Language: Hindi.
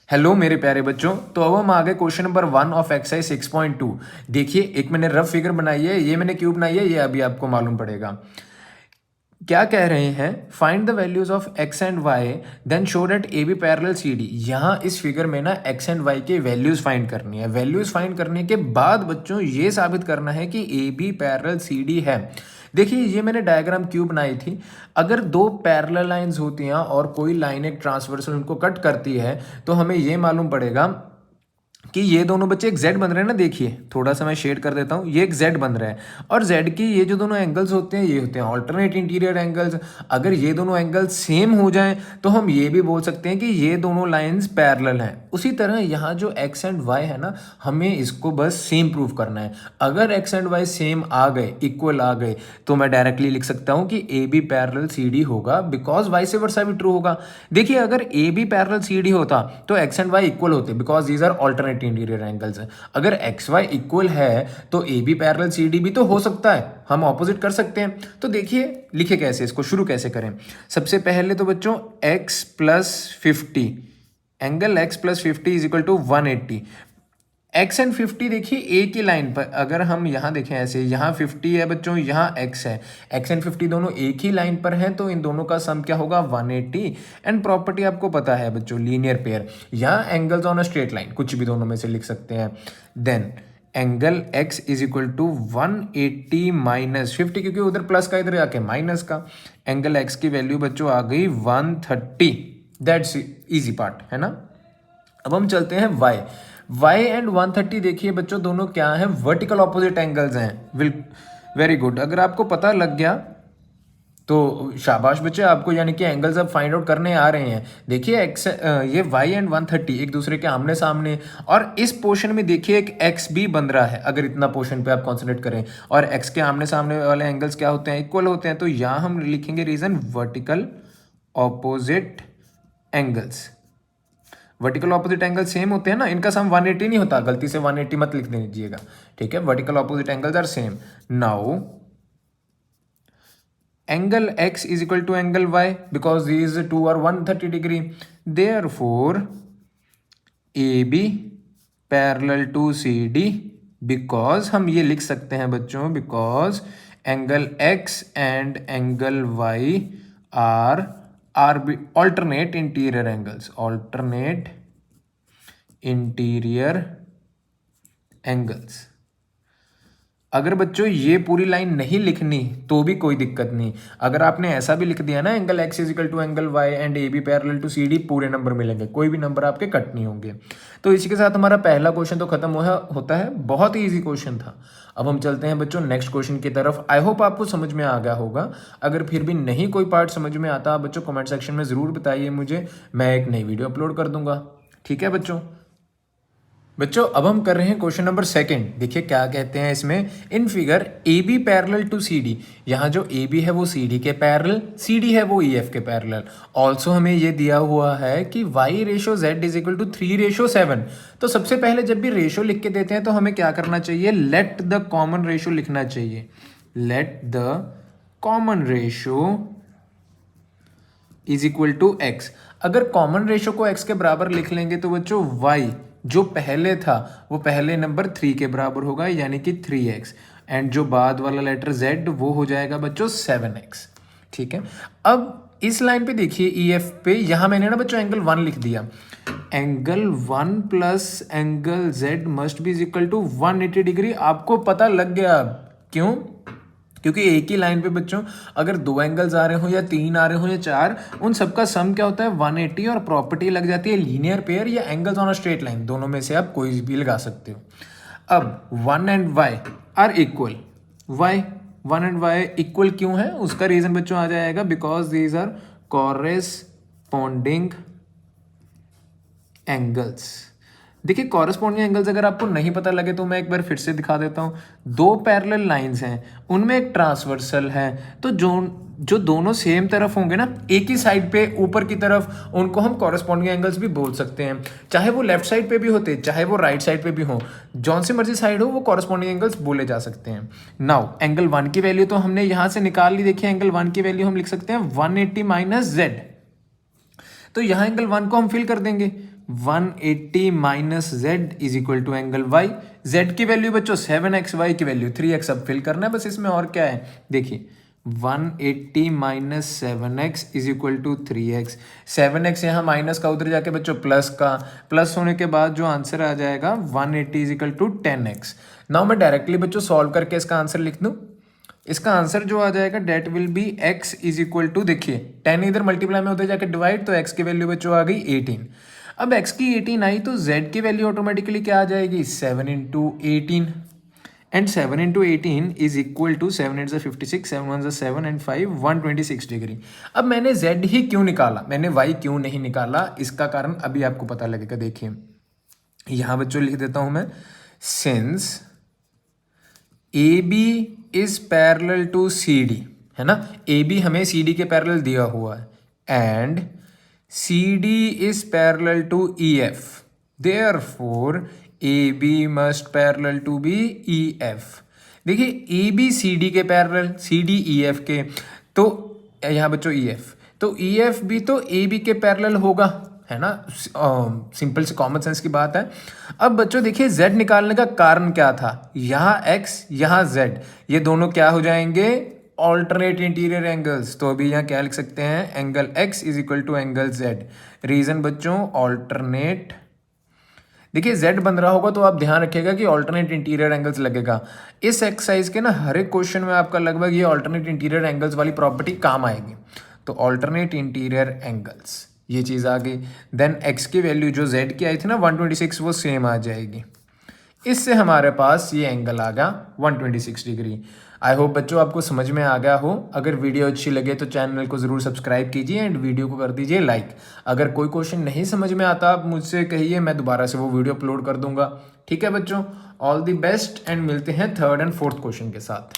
हेलो मेरे प्यारे बच्चों, तो अब हम आ गए क्वेश्चन नंबर 1 ऑफ एक्सरसाइज 6.2। देखिए, एक मैंने रफ फिगर बनाई है, ये मैंने क्यों बनाई है ये अभी आपको मालूम पड़ेगा। क्या कह रहे हैं, find the values of X and Y then show that A B parallel C D. यहाँ इस फिगर में ना एक्स एंड वाई के वैल्यूज फाइंड करनी है। वैल्यूज फाइंड करने के बाद बच्चों ये साबित करना है कि A B parallel C D है। देखिए, ये मैंने डायग्राम क्यों बनाई थी। अगर दो पैरेलल लाइंस होती हैं और कोई लाइन एक ट्रांसवर्सल उनको कट करती है तो हमें ये मालूम पड़ेगा कि ये दोनों बच्चे एक जेड बन रहे हैं ना। देखिए, थोड़ा सा मैं शेड कर देता हूँ, ये एक जेड बन रहा है और जेड की ये जो दोनों एंगल्स होते हैं ये होते हैं ऑल्टरनेट इंटीरियर एंगल्स। अगर ये दोनों एंगल्स सेम हो जाएं तो हम ये भी बोल सकते हैं कि ये दोनों लाइंस पैरेलल हैं। उसी तरह यहाँ जो एक्स एंड वाई है ना, हमें इसको बस सेम प्रूव करना है। अगर एक्स एंड वाई सेम आ गए, इक्वल आ गए, तो मैं डायरेक्टली लिख सकता हूँ कि A B parallel C D होगा, बिकॉज वाई से वर्सा भी ट्रू होगा। देखिए, अगर A B parallel C D होता तो एक्स एंड वाई इक्वल होते, because these are alternate interior angles है। अगर एक्स वाई इक्वल है तो A B parallel C D भी तो हो सकता है, हम ऑपोजिट कर सकते हैं। तो देखिए, लिखे कैसे, इसको शुरू कैसे करें। सबसे पहले तो बच्चों x plus 50, angle x plus 50 is equal to 180। x एंड 50 देखिए एक ही लाइन पर, अगर हम यहाँ देखें ऐसे, यहाँ 50 है बच्चों, यहाँ x है, x एंड 50 दोनों एक ही लाइन पर हैं, तो इन दोनों का सम क्या होगा 180। एंड प्रॉपर्टी आपको पता है बच्चों, लीनियर पेयर, यहाँ angles on a straight line, कुछ भी दोनों में से लिख सकते हैं। Then angle x is equal to 180 minus 50, क्योंकि उधर प्लस का इधर आके माइनस का, एंगल x की वैल्यू बच्चों आ गई 130। दैट्स इजी पार्ट है ना। अब हम चलते हैं y एंड 130। देखिए बच्चों, दोनों क्या हैं, वर्टिकल ऑपोजिट एंगल्स हैं। विल वेरी गुड, अगर आपको पता लग गया तो शाबाश बच्चे, आपको यानी कि एंगल्स अब फाइंड आउट करने आ रहे हैं। देखिए ये y एंड 130 एक दूसरे के आमने सामने, और इस पोर्शन में देखिए एक x भी बन रहा है। अगर इतना पोर्शन पे आप कॉन्सेंट्रेट करें, और x के आमने सामने वाले एंगल्स क्या होते हैं, इक्वल होते हैं, तो यहाँ हम लिखेंगे reason vertical opposite angles. Vertical opposite angle same होते हैं ना, इनका सम 180 नहीं होता, गलती से 180 मत लिख दीजिएगा, ठीक है। Vertical opposite angles are same. Now angle x is equal to angle y, because these two are 130 degree. Therefore A B parallel to C D, because हम ये लिख सकते हैं बच्चों, because angle x and angle y are alternate interior angles, alternate interior angles। अगर बच्चों ये पूरी लाइन नहीं लिखनी तो भी कोई दिक्कत नहीं, अगर आपने ऐसा भी लिख दिया ना, angle x is equal to angle y and A B parallel to C D, पूरे नंबर मिलेंगे, कोई भी नंबर आपके कट नहीं होंगे। तो इसी के साथ हमारा पहला क्वेश्चन तो खत्म होता है। बहुत ही इजी क्वेश्चन था। अब हम चलते हैं बच्चों नेक्स्ट क्वेश्चन की तरफ। आई होप आपको समझ में आ गया होगा। अगर फिर भी नहीं कोई पार्ट समझ में आता, आप बच्चों कमेंट सेक्शन में ज़रूर बताइए मुझे, मैं एक नई वीडियो अपलोड कर दूंगा, ठीक है बच्चों अब हम कर रहे हैं क्वेश्चन नंबर 2। देखिए क्या कहते हैं इसमें, in figure A B parallel to C D. यहाँ जो ए बी है वो सी डी के पैरेलल, सी डी है वो ई एफ के पैरेलल। ऑल्सो हमें ये दिया हुआ है कि y ratio z is equal to 3:7। तो सबसे पहले जब भी रेशो लिख के देते हैं तो हमें क्या करना चाहिए, लेट द कॉमन रेशो लिखना चाहिए। Let the common ratio is equal to x। अगर कॉमन रेशो को x के बराबर लिख लेंगे तो बच्चों y जो पहले था वो पहले नंबर 3 के बराबर होगा, यानी कि 3x, एंड जो बाद वाला लेटर z वो हो जाएगा बच्चों 7x, ठीक है। अब इस लाइन पे देखिए ई एफ पे, यहाँ मैंने ना बच्चों एंगल 1 लिख दिया। Angle 1 plus angle z must be is equal to 180 degree. आपको पता लग गया क्यों, क्योंकि एक ही लाइन पे बच्चों अगर 2 एंगल्स आ रहे हो या 3 आ रहे हो या 4, उन सबका सम क्या होता है 180, और प्रॉपर्टी लग जाती है लीनियर पेयर या angles on a straight line, दोनों में से आप कोई भी लगा सकते हो। अब 1 and y are equal, 1 and y equal क्यों है, उसका रीजन बच्चों आ जाएगा, because these are corresponding angles. देखिए, कॉरेस्पॉन्डिंग एंगल्स अगर आपको नहीं पता लगे तो मैं एक बार फिर से दिखा देता हूँ। 2 पैरेलल लाइंस हैं, उनमें एक ट्रांसवर्सल है, तो जो दोनों सेम तरफ होंगे ना, एक ही साइड पे ऊपर की तरफ, उनको हम कॉरेस्पॉन्डिंग एंगल्स भी बोल सकते हैं। चाहे वो लेफ्ट साइड पे भी होते, चाहे वो राइट साइड पे भी हो, जौन सी मर्जी साइड हो, वो कॉरेस्पॉन्डिंग एंगल्स बोले जा सकते हैं। नाउ एंगल 1 की वैल्यू तो हमने यहाँ से निकाल ली। देखिए एंगल 1 की वैल्यू हम लिख सकते हैं 180 माइनस z। तो यहाँ एंगल 1 को हम फिल कर देंगे, 180 minus Z is equal to angle Y. Z की वैल्यू बच्चों 7x, वाई की वैल्यू 3x। अब फिल करना है बस इसमें, और क्या है देखिए 180 minus 7x is equal to 3x। 7x यहाँ माइनस का, उधर जाके बच्चों प्लस का, प्लस होने के बाद जो आंसर आ जाएगा 180 is equal to 10x। Now मैं डायरेक्टली बच्चों सॉल्व करके इसका आंसर लिख दूँ। इसका आंसर जो आ जाएगा that will be x is equal to, देखिए 10 इधर मल्टीप्लाई में उधर जाके डिवाइड, तो x की वैल्यू बच्चों आ गई 18। अब x की 18 आई तो z की वैल्यू ऑटोमेटिकली क्या आ जाएगी 7 into 18, and 7 into 18 is equal to 7 8 56, 7 1 7 and 5 126 degree. अब मैंने z ही क्यों निकाला, मैंने y क्यों नहीं निकाला, इसका कारण अभी आपको पता लगेगा। देखिए यहाँ बच्चों लिख देता हूं मैं, since AB is parallel to CD, है ना, AB हमें CD के पैरेलल दिया हुआ है, and CD is parallel to EF, therefore AB must parallel to be EF। देखिए AB CD के पैरेलल, CD EF के, तो यहाँ बच्चों EF, तो EF भी तो AB के पैरेलल होगा, है ना, सिंपल से कॉमन सेंस की बात है। अब बच्चों देखिए z निकालने का कारण क्या था, यहाँ x यहाँ z, ये दोनों क्या हो जाएंगे ऑल्टरनेट इंटीरियर एंगल्स। तो अभी यहाँ क्या लिख सकते हैं, angle x is equal to angle z। Reason बच्चों ऑल्टरनेट, देखिए z बन रहा होगा तो आप ध्यान रखिएगा कि ऑल्टरनेट इंटीरियर एंगल्स लगेगा। इस एक्सरसाइज के ना हर एक क्वेश्चन में आपका लगभग ये ऑल्टरनेट इंटीरियर एंगल्स वाली प्रॉपर्टी काम आएगी। तो ऑल्टरनेट इंटीरियर एंगल्स, ये चीज़ आ गई। देन x की वैल्यू जो z की आई थी ना 126, वो सेम आ जाएगी। इससे हमारे पास ये एंगल आ गया 126 डिग्री। आई होप बच्चों आपको समझ में आ गया हो। अगर वीडियो अच्छी लगे तो चैनल को ज़रूर सब्सक्राइब कीजिए एंड वीडियो को कर दीजिए लाइक। अगर कोई क्वेश्चन नहीं समझ में आता आप मुझसे कहिए, मैं दोबारा से वो वीडियो अपलोड कर दूंगा। ठीक है बच्चों, ऑल द बेस्ट एंड मिलते हैं थर्ड एंड फोर्थ क्वेश्चन के साथ।